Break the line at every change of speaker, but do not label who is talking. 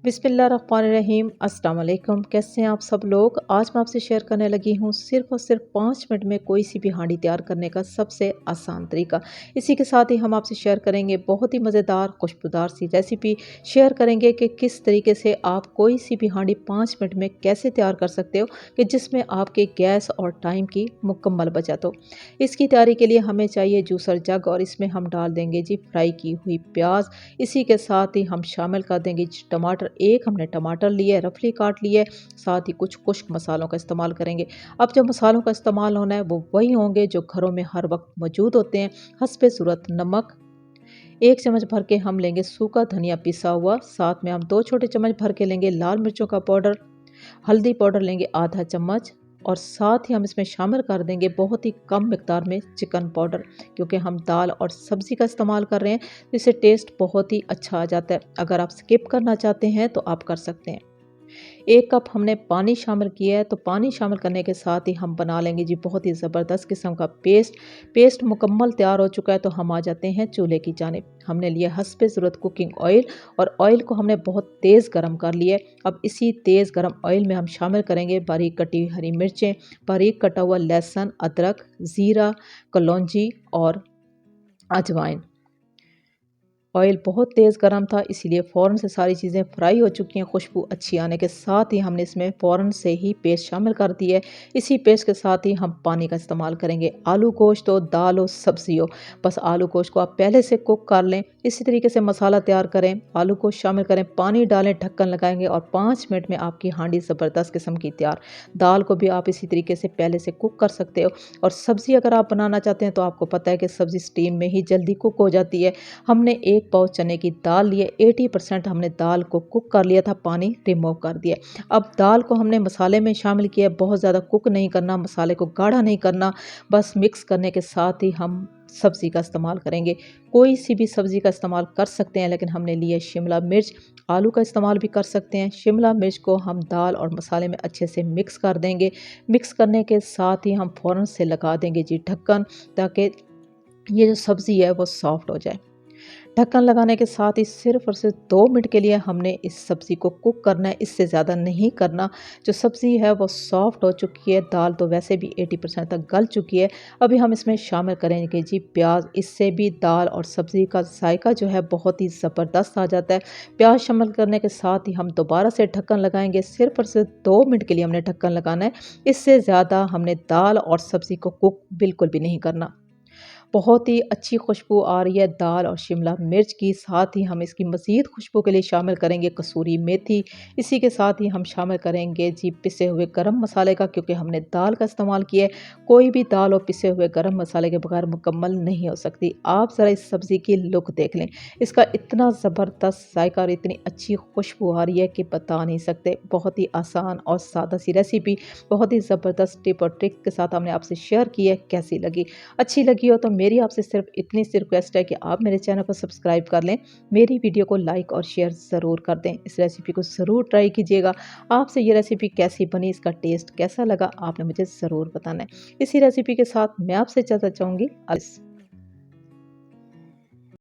बिस्मिल्लाहिर्रहमानिर्रहीम। अस्सलाम वालेकुम। कैसे हैं आप सब लोग। आज मैं आपसे शेयर करने लगी हूँ सिर्फ़ और सिर्फ 5 मिनट में कोई सी भी हांडी तैयार करने का सबसे आसान तरीका। इसी के साथ ही हम आपसे शेयर करेंगे बहुत ही मज़ेदार खुशबूदार सी रेसिपी। शेयर करेंगे कि किस तरीके से आप कोई सी भी हांडी 5 मिनट में कैसे तैयार कर सकते हो कि जिसमें आपके गैस और टाइम की मुकम्मल बचत हो। इसकी तैयारी के लिए हमें चाहिए जूसर जग और इसमें हम डाल देंगे जी फ्राई की हुई प्याज। इसी के साथ ही हम शामिल कर देंगे टमाटर। एक हमने टमाटर लिए रफली काट लिए, साथ ही कुछ खुश्क मसालों का इस्तेमाल करेंगे। अब जो मसालों का इस्तेमाल होना है वो वही होंगे जो घरों में हर वक्त मौजूद होते हैं। हस्बे ज़रूरत नमक, 1 चम्मच भर के हम लेंगे सूखा धनिया पिसा हुआ, साथ में हम 2 छोटे चम्मच भर के लेंगे लाल मिर्चों का पाउडर, हल्दी पाउडर लेंगे आधा चम्मच और साथ ही हम इसमें शामिल कर देंगे बहुत ही कम मिकदार में चिकन पाउडर, क्योंकि हम दाल और सब्ज़ी का इस्तेमाल कर रहे हैं तो इससे टेस्ट बहुत ही अच्छा आ जाता है। अगर आप स्किप करना चाहते हैं तो आप कर सकते हैं। 1 कप हमने पानी शामिल किया है, तो पानी शामिल करने के साथ ही हम बना लेंगे जी बहुत ही ज़बरदस्त किस्म का पेस्ट मुकम्मल तैयार हो चुका है तो हम आ जाते हैं चूल्हे की जानिब। हमने लिया हस्बे ज़रूरत कुकिंग ऑयल और ऑयल को हमने बहुत तेज़ गर्म कर लिया है। अब इसी तेज़ गर्म ऑयल में हम शामिल करेंगे बारीक कटी हुई हरी मिर्चें, बारीक कटा हुआ लहसुन, अदरक, ज़ीरा, कलौंजी और अजवाइन। ऑयल बहुत तेज़ गरम था इसीलिए फ़ौरन से सारी चीज़ें फ्राई हो चुकी हैं। खुशबू अच्छी आने के साथ ही हमने इसमें फ़ौरन से ही पेस्ट शामिल कर दी है। इसी पेस्ट के साथ ही हम पानी का इस्तेमाल करेंगे। आलू गोश्त हो, दाल हो, सब्ज़ी हो, बस आलू गोश्त को आप पहले से कुक कर लें। इसी तरीके से मसाला तैयार करें, आलू को शामिल करें, पानी डालें, ढक्कन लगाएंगे और 5 मिनट में आपकी हांडी ज़बरदस्त किस्म की तैयार। दाल को भी आप इसी तरीके से पहले से कुक कर सकते हो और सब्ज़ी अगर आप बनाना चाहते हैं तो आपको पता है कि सब्ज़ी स्टीम में ही जल्दी कुक हो जाती है। हमने 1 पाव चने की दाल लिए, 80% हमने दाल को कुक कर लिया था, पानी रिमूव कर दिया। अब दाल को हमने मसाले में शामिल किया, बहुत ज़्यादा कुक नहीं करना, मसाले को गाढ़ा नहीं करना, बस मिक्स करने के साथ ही हम सब्ज़ी का इस्तेमाल करेंगे। कोई सी भी सब्ज़ी का इस्तेमाल कर सकते हैं, लेकिन हमने लिए शिमला मिर्च। आलू का इस्तेमाल भी कर सकते हैं। शिमला मिर्च को हम दाल और मसाले में अच्छे से मिक्स कर देंगे। मिक्स करने के साथ ही हम फ़ौरन से लगा देंगे जी ढक्कन, ताकि ये जो सब्ज़ी है वो सॉफ्ट हो जाए। ढक्कन लगाने के साथ ही सिर्फ़ और सिर्फ 2 मिनट के लिए हमने इस सब्ज़ी को कुक करना है, इससे ज़्यादा नहीं करना। जो सब्ज़ी है वो सॉफ्ट हो चुकी है, दाल तो वैसे भी 80% तक गल चुकी है। अभी हम इसमें शामिल करेंगे जी प्याज। इससे भी दाल और सब्ज़ी का जायका जो है बहुत ही ज़बरदस्त आ जाता है। प्याज शामिल करने के साथ ही हम दोबारा से ढक्कन लगाएंगे। सिर्फ़ और सिर्फ 2 मिनट के लिए हमने ढक्कन लगाना है, इससे ज़्यादा हमने दाल और सब्ज़ी को कुक बिल्कुल भी नहीं करना। बहुत ही अच्छी खुशबू आ रही है दाल और शिमला मिर्च की। साथ ही हम इसकी मज़ीद खुशबू के लिए शामिल करेंगे कसूरी मेथी। इसी के साथ ही हम शामिल करेंगे जी पिसे हुए गरम मसाले का, क्योंकि हमने दाल का इस्तेमाल किया है। कोई भी दाल और पिसे हुए गरम मसाले के बगैर मुकम्मल नहीं हो सकती। आप ज़रा इस सब्ज़ी की लुक देख लें, इसका इतना ज़बरदस्त जायका और इतनी अच्छी खुशबू आ रही है कि बता नहीं सकते। बहुत ही आसान और सादा सी रेसिपी, बहुत ही ज़बरदस्त टिप और ट्रिक के साथ हमने आपसे शेयर की है। कैसी लगी? अच्छी लगी हो तो मेरी आपसे सिर्फ इतनी सी रिक्वेस्ट है कि आप मेरे चैनल को सब्सक्राइब कर लें, मेरी वीडियो को लाइक और शेयर ज़रूर कर दें। इस रेसिपी को ज़रूर ट्राई कीजिएगा। आपसे ये रेसिपी कैसी बनी, इसका टेस्ट कैसा लगा, आपने मुझे ज़रूर बताना है। इसी रेसिपी के साथ मैं आपसे इजाज़त चाहूँगी।